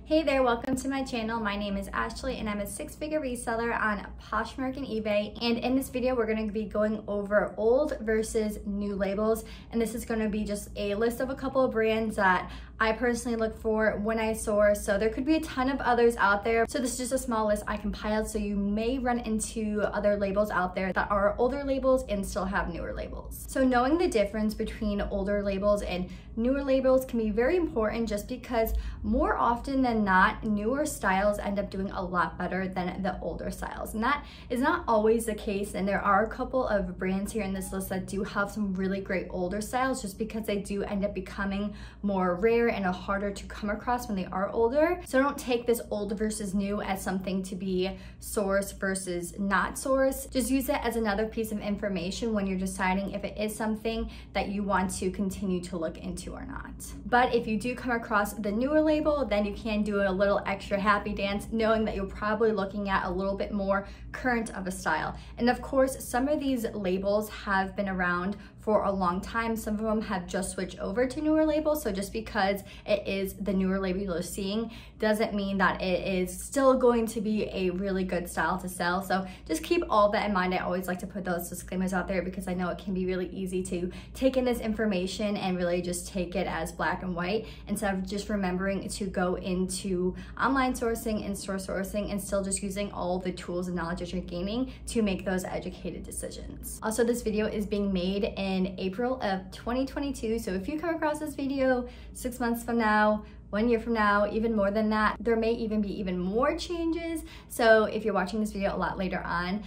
Hey there, welcome to my channel. My name is Ashley and I'm a six-figure reseller on Poshmark and eBay. And in this video, we're going to be going over old versus new labels. And this is going to be just a list of a couple of brands that I personally look for when I source. So there could be a ton of others out there. So this is just a small list I compiled. So you may run into other labels out there that are older labels and still have newer labels. So knowing the difference between older labels and newer labels can be very important, just because more often than not, newer styles end up doing a lot better than the older styles. And that is not always the case. And there are a couple of brands here in this list that do have some really great older styles, just because they do end up becoming more rare and harder to come across when they are older. So don't take this old versus new as something to be source versus not source. Just use it as another piece of information when you're deciding if it is something that you want to continue to look into or not. But if you do come across the newer label, then you can do a little extra happy dance, knowing that you're probably looking at a little bit more current of a style. And of course, some of these labels have been around for a long time. Some of them have just switched over to newer labels. So just because it is the newer label you're seeing doesn't mean that it is still going to be a really good style to sell. So just keep all that in mind. I always like to put those disclaimers out there because I know it can be really easy to take in this information and really just take it as black and white, instead of just remembering to go into online sourcing and store sourcing and still just using all the tools and knowledge that you're gaining to make those educated decisions. Also, this video is being made in April of 2022. So if you come across this video 6 months from now, 1 year from now, even more than that, there may even be even more changes. So if you're watching this video a lot later on,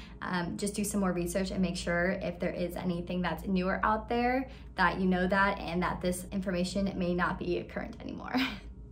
just do some more research and make sure if there is anything that's newer out there that you know that, and that this information may not be current anymore.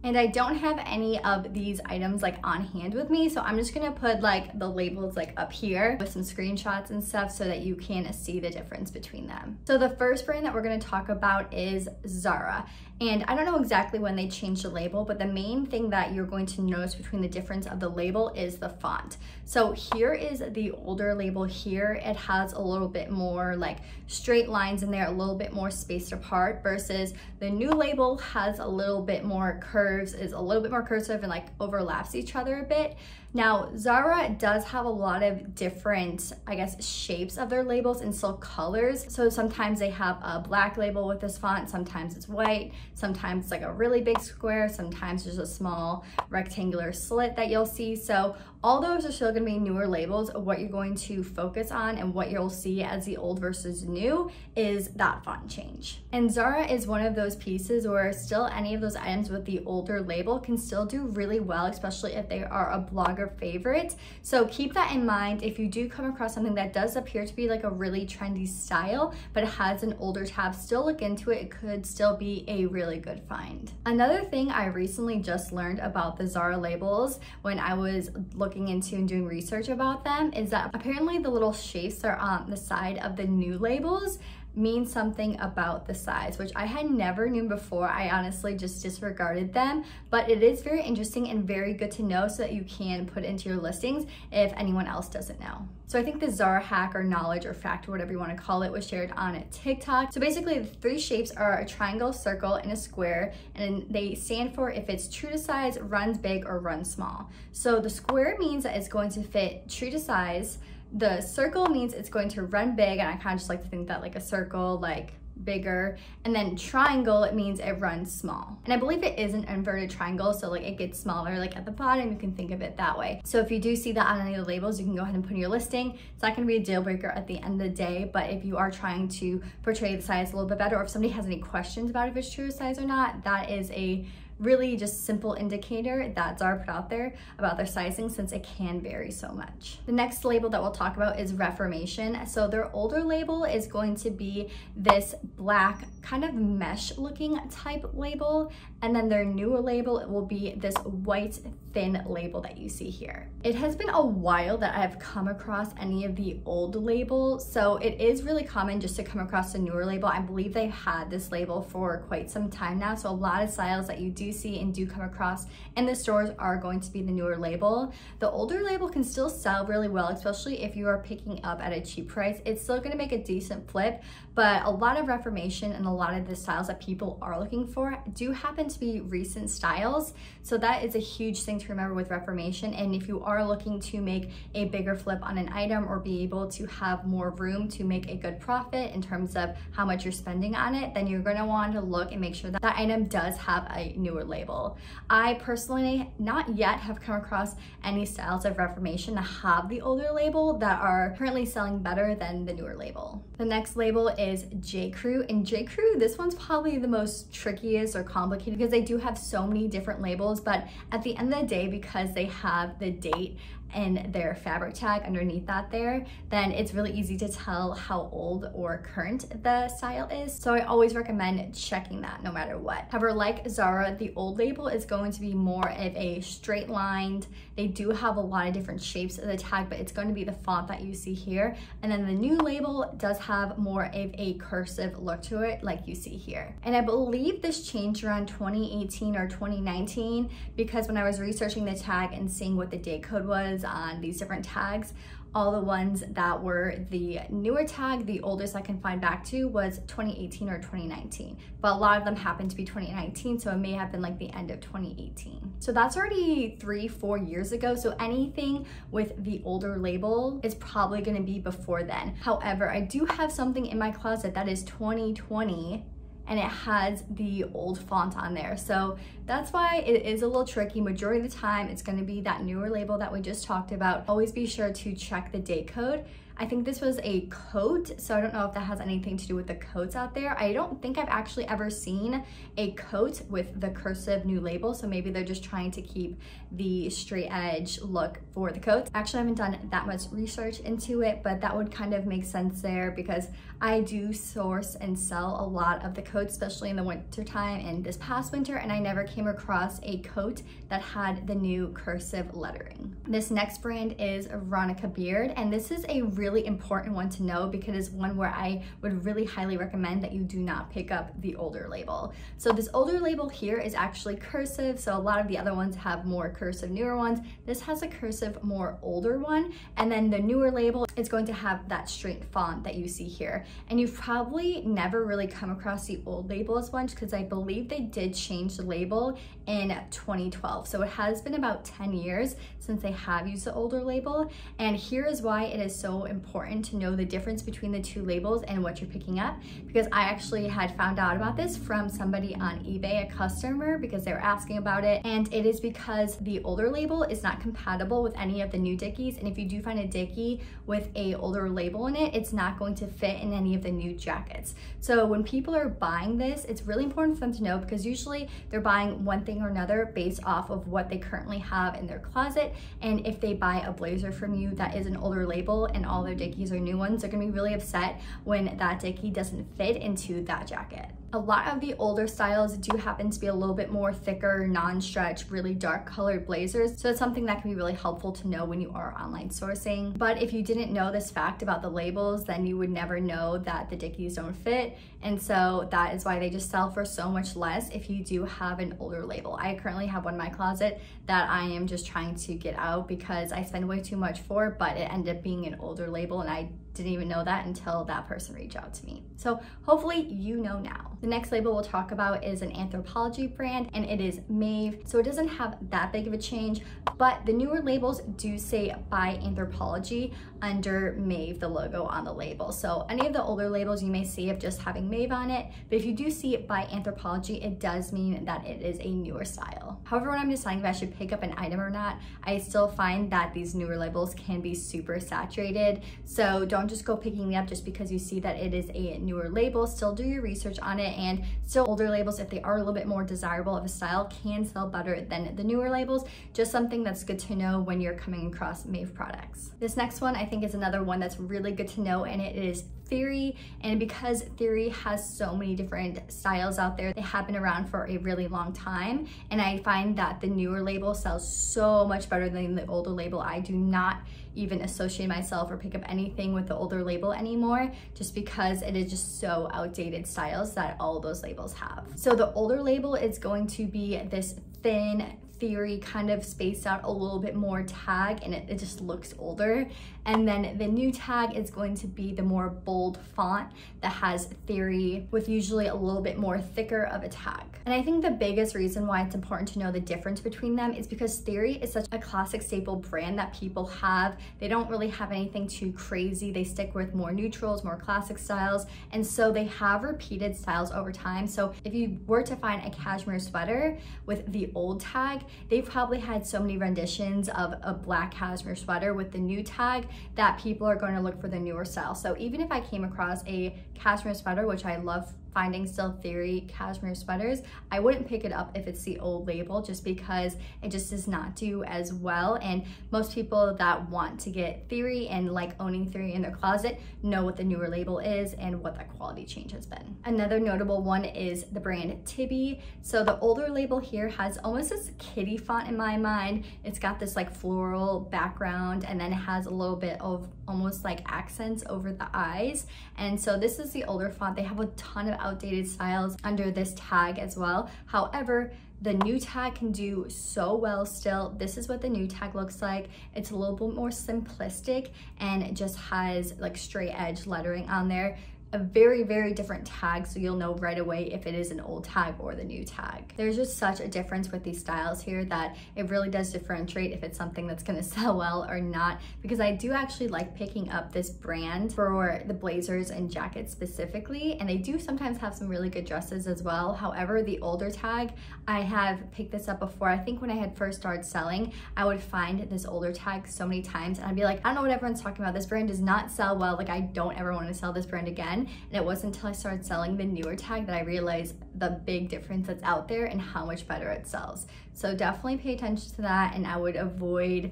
And I don't have any of these items like on hand with me, so I'm just gonna put like the labels like up here with some screenshots and stuff so that you can see the difference between them. So the first brand that we're gonna talk about is Zara. And I don't know exactly when they changed the label, but the main thing that you're going to notice between the difference of the label is the font. So here is the older label here. It has a little bit more like straight lines in there, a little bit more spaced apart, versus the new label has a little bit more curves, is a little bit more cursive and like overlaps each other a bit. Now, Zara does have a lot of different, I guess, shapes of their labels and still colors. So sometimes they have a black label with this font, sometimes it's white, sometimes it's like a really big square, sometimes there's a small rectangular slit that you'll see. So all those are still gonna be newer labels. What you're going to focus on and what you'll see as the old versus new is that font change. And Zara is one of those pieces where still any of those items with the older label can still do really well, especially if they are a blogger favorite. So keep that in mind. If you do come across something that does appear to be like a really trendy style, but it has an older tab, still look into it. It could still be a really good find. Another thing I recently just learned about the Zara labels when I was looking into and doing research about them is that apparently the little shapes that are on the side of the new labels mean something about the size, which I had never known before. I honestly just disregarded them, but it is very interesting and very good to know so that you can put into your listings if anyone else doesn't know. So I think the Zara hack or knowledge or fact or whatever you want to call it was shared on TikTok. So basically the three shapes are a triangle, circle, and a square, and they stand for if it's true to size, runs big, or runs small. So the square means that it's going to fit true to size. The circle means it's going to run big, and I kind of just like to think that like a circle, like bigger. And then triangle, it means it runs small. And I believe it is an inverted triangle, so like it gets smaller like at the bottom. You can think of it that way. So if you do see that on any of the labels, you can go ahead and put in your listing. It's not gonna be a deal breaker at the end of the day, but if you are trying to portray the size a little bit better, or if somebody has any questions about if it's true to size or not, that is a really just simple indicator that Zara put out there about their sizing, since it can vary so much. The next label that we'll talk about is Reformation. So their older label is going to be this black kind of mesh looking type label, and then their newer label will be this white thin label that you see here. It has been a while that I've come across any of the old labels, so it is really common just to come across a newer label. I believe they've had this label for quite some time now, so a lot of styles that you do see and do come across in the stores are going to be the newer label. The older label can still sell really well, especially if you are picking up at a cheap price. It's still going to make a decent flip, but a lot of Reformation and a lot of the styles that people are looking for do happen to be recent styles. So that is a huge thing to remember with reformation. And if you are looking to make a bigger flip on an item or be able to have more room to make a good profit in terms of how much you're spending on it, then you're going to want to look and make sure that that item does have a newer label. I personally not yet have come across any styles of reformation that have the older label that are currently selling better than the newer label. The next label is J. Crew, and J. Crew, this one's probably the most trickiest or complicated because they do have so many different labels, but at the end of the day, because they have the date and their fabric tag underneath that there, then it's really easy to tell how old or current the style is. So I always recommend checking that no matter what. However, like Zara, the old label is going to be more of a straight lined. They do have a lot of different shapes of the tag, but it's going to be the font that you see here. And then the new label does have more of a cursive look to it like you see here. And I believe this changed around 2018 or 2019 because when I was researching the tag and seeing what the date code was on these different tags, all the ones that were the newer tag, the oldest I can find back to was 2018 or 2019, but a lot of them happened to be 2019, so it may have been like the end of 2018. So that's already 3-4 years ago, so anything with the older label is probably going to be before then. However, I do have something in my closet that is 2020 and it has the old font on there. So that's why it is a little tricky. Majority of the time, it's gonna be that newer label that we just talked about. Always be sure to check the date code. I think this was a coat, so I don't know if that has anything to do with the coats out there. I don't think I've actually ever seen a coat with the cursive new label, so maybe they're just trying to keep the straight edge look for the coats. Actually, I haven't done that much research into it, but that would kind of make sense there because I do source and sell a lot of the coats, especially in the winter time and this past winter, and I never came across a coat that had the new cursive lettering. This next brand is Veronica Beard, and this is a really important one to know because it's one where I would really highly recommend that you do not pick up the older label. So this older label here is actually cursive, so a lot of the other ones have more cursive newer ones. This has a cursive more older one, and then the newer label is going to have that straight font that you see here. And you've probably never really come across the old label as much because I believe they did change the label in 2012. So it has been about 10 years since they have used the older label. And here is why it is so important to know the difference between the two labels and what you're picking up, because I actually had found out about this from somebody on eBay, a customer, because they were asking about it. And it is because the older label is not compatible with any of the new dickies. And if you do find a dickie with a older label in it, it's not going to fit in any of the new jackets. So when people are buying this, it's really important for them to know because usually they're buying one thing or another based off of what they currently have in their closet. And if they buy a blazer from you that is an older label and all their dickies are new ones, they're gonna be really upset when that dickie doesn't fit into that jacket. A lot of the older styles do happen to be a little bit more thicker, non-stretch, really dark colored blazers. So it's something that can be really helpful to know when you are online sourcing. But if you didn't know this fact about the labels, then you would never know that the dickies don't fit. And so that is why they just sell for so much less if you do have an older label. I currently have one in my closet that I am just trying to get out because I spend way too much for, but it ended up being an older label and I didn't even know that until that person reached out to me. So hopefully you know now. The next label we'll talk about is an Anthropologie brand and it is Maeve. So it doesn't have that big of a change, but the newer labels do say by Anthropologie under Maeve, the logo on the label. So any of the older labels you may see of just having Maeve on it, but if you do see it by Anthropologie, it does mean that it is a newer style. However, when I'm deciding if I should pick up an item or not, I still find that these newer labels can be super saturated. So don't just go picking it up just because you see that it is a newer label. Still do your research on it, and still older labels, if they are a little bit more desirable of a style, can sell better than the newer labels. Just something that's good to know when you're coming across Maeve products. This next one I think is another one that's really good to know, and it is Theory. And because Theory has so many different styles out there, they have been around for a really long time, and I find that the newer label sells so much better than the older label. I do not even associate myself or pick up anything with the older label anymore, just because it is just so outdated styles that all those labels have. So the older label is going to be this thin, Theory kind of spaced out a little bit more tag, and it just looks older. And then the new tag is going to be the more bold font that has Theory with usually a little bit more thicker of a tag. And I think the biggest reason why it's important to know the difference between them is because Theory is such a classic staple brand that people have. They don't really have anything too crazy. They stick with more neutrals, more classic styles, and so they have repeated styles over time. So if you were to find a cashmere sweater with the old tag, they've probably had so many renditions of a black cashmere sweater with the new tag that people are going to look for the newer style. So even if I came across a cashmere sweater, which I love finding still Theory cashmere sweaters, I wouldn't pick it up if it's the old label, just because it just does not do as well. And most people that want to get Theory and like owning Theory in their closet know what the newer label is and what that quality change has been. Another notable one is the brand Tibby. So the older label here has almost this kitty font in my mind. It's got this like floral background, and then it has a little bit of almost like accents over the eyes. And so this is the older font. They have a ton of outdated styles under this tag as well. However, the new tag can do so well still. This is what the new tag looks like. It's a little bit more simplistic, and it just has like straight edge lettering on there. A very, very different tag, so you'll know right away if it is an old tag or the new tag. There's just such a difference with these styles here that it really does differentiate if it's something that's gonna sell well or not, because I do actually like picking up this brand for the blazers and jackets specifically, and they do sometimes have some really good dresses as well. However, the older tag, I have picked this up before. I think when I had first started selling, I would find this older tag so many times, and I'd be like, I don't know what everyone's talking about. This brand does not sell well. Like, I don't ever want to sell this brand again. And it wasn't until I started selling the newer tag that I realized the big difference that's out there and how much better it sells. So definitely pay attention to that, and I would avoid,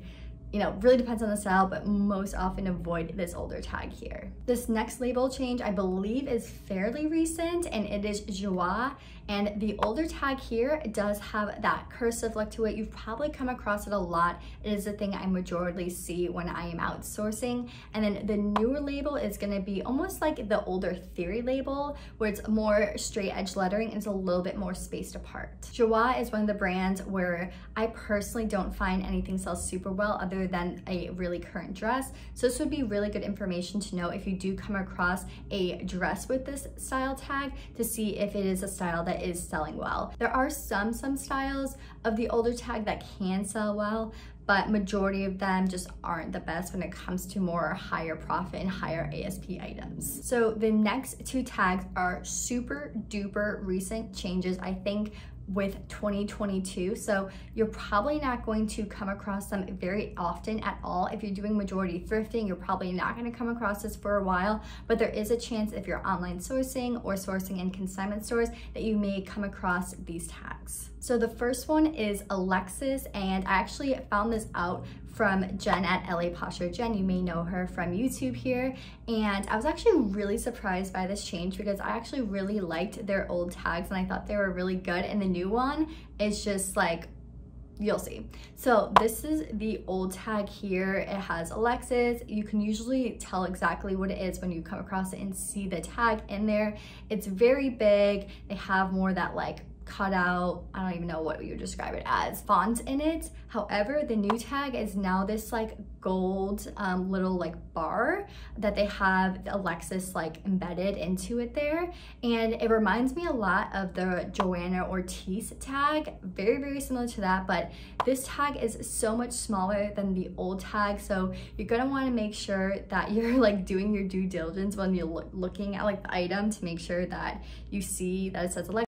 you know, really depends on the style, but most often avoid this older tag here. This next label change I believe is fairly recent, and it is Joie. And the older tag here does have that cursive look to it. You've probably come across it a lot. It is a thing I majorly see when I am outsourcing. And then the newer label is gonna be almost like the older Theory label, where it's more straight edge lettering and it's a little bit more spaced apart. Joie is one of the brands where I personally don't find anything sells super well other than a really current dress. So this would be really good information to know if you do come across a dress with this style tag, to see if it is a style that is selling well. There are some styles of the older tag that can sell well, but majority of them just aren't the best when it comes to more higher profit and higher ASP items. So the next two tags are super duper recent changes, I think, with 2022. So you're probably not going to come across them very often at all. If you're doing majority thrifting, you're probably not going to come across this for a while, but there is a chance if you're online sourcing or sourcing in consignment stores that you may come across these tags. So the first one is Alexis, and I actually found this out from Jen at LA Posture. Jen, you may know her from YouTube here, and I was actually really surprised by this change because I actually really liked their old tags and I thought they were really good, and the new one is just like, you'll see. So this is the old tag here. It has Alexis. You can usually tell exactly what it is when you come across it and see the tag in there. It's very big. They have more that like cut out, I don't even know what you would describe it as, font in it. However, the new tag is now this like gold little like bar that they have Alexis like embedded into it there, and it reminds me a lot of the Joanna Ortiz tag, very, very similar to that, but this tag is so much smaller than the old tag. So you're gonna want to make sure that you're like doing your due diligence when you're looking at like the item to make sure that you see that it says Alexis.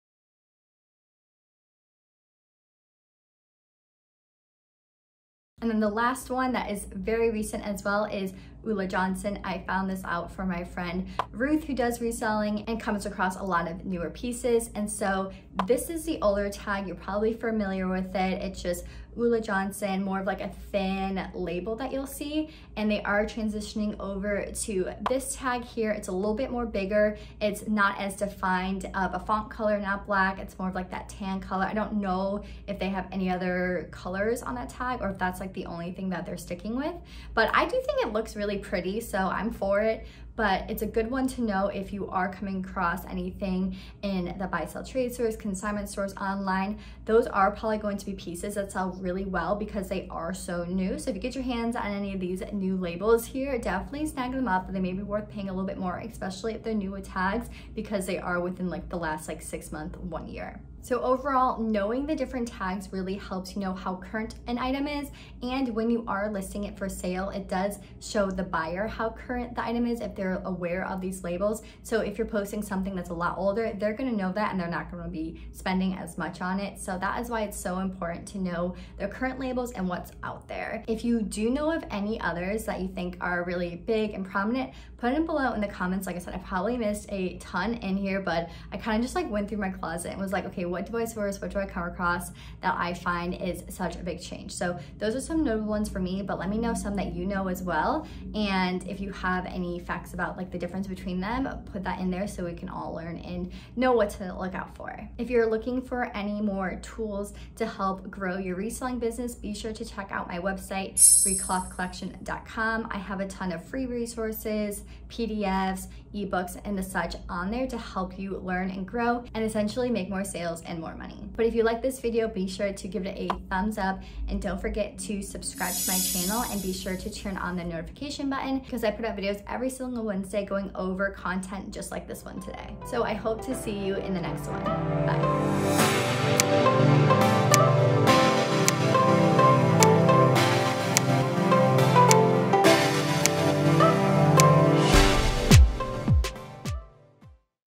And then the last one that is very recent as well is Oola Johnson. I found this out from my friend Ruth, who does reselling and comes across a lot of newer pieces. And so this is the older tag. You're probably familiar with it. It's just Oola Johnson, more of like a thin label that you'll see. And they are transitioning over to this tag here. It's a little bit more bigger. It's not as defined of a font color, not black. It's more of like that tan color. I don't know if they have any other colors on that tag or if that's like the only thing that they're sticking with, but I do think it looks really pretty, so I'm for it. but it's a good one to know if you are coming across anything in the buy sell trade stores, consignment stores online. Those are probably going to be pieces that sell really well because they are so new. So if you get your hands on any of these new labels here, definitely snag them up. They may be worth paying a little bit more, especially if they're new with tags, because they are within like the last like 6 months, 1 year. So overall, knowing the different tags really helps you know how current an item is, and when you are listing it for sale, it does show the buyer how current the item is if they're aware of these labels. So if you're posting something that's a lot older, they're gonna know that and they're not gonna be spending as much on it. So that is why it's so important to know their current labels and what's out there. If you do know of any others that you think are really big and prominent, put them below in the comments. Like I said, I probably missed a ton in here, but I kind of just like went through my closet and was like, okay, what do I source? What do I come across that I find is such a big change? So those are some notable ones for me, but let me know some that you know as well. And if you have any facts about like the difference between them, put that in there so we can all learn and know what to look out for. If you're looking for any more tools to help grow your reselling business, be sure to check out my website, ReClothCollection.com. I have a ton of free resources, PDFs, ebooks, and the such on there to help you learn and grow and essentially make more sales and more money. But if you like this video, be sure to give it a thumbs up and don't forget to subscribe to my channel and be sure to turn on the notification button because I put out videos every single Wednesday going over content just like this one today. So I hope to see you in the next one. Bye.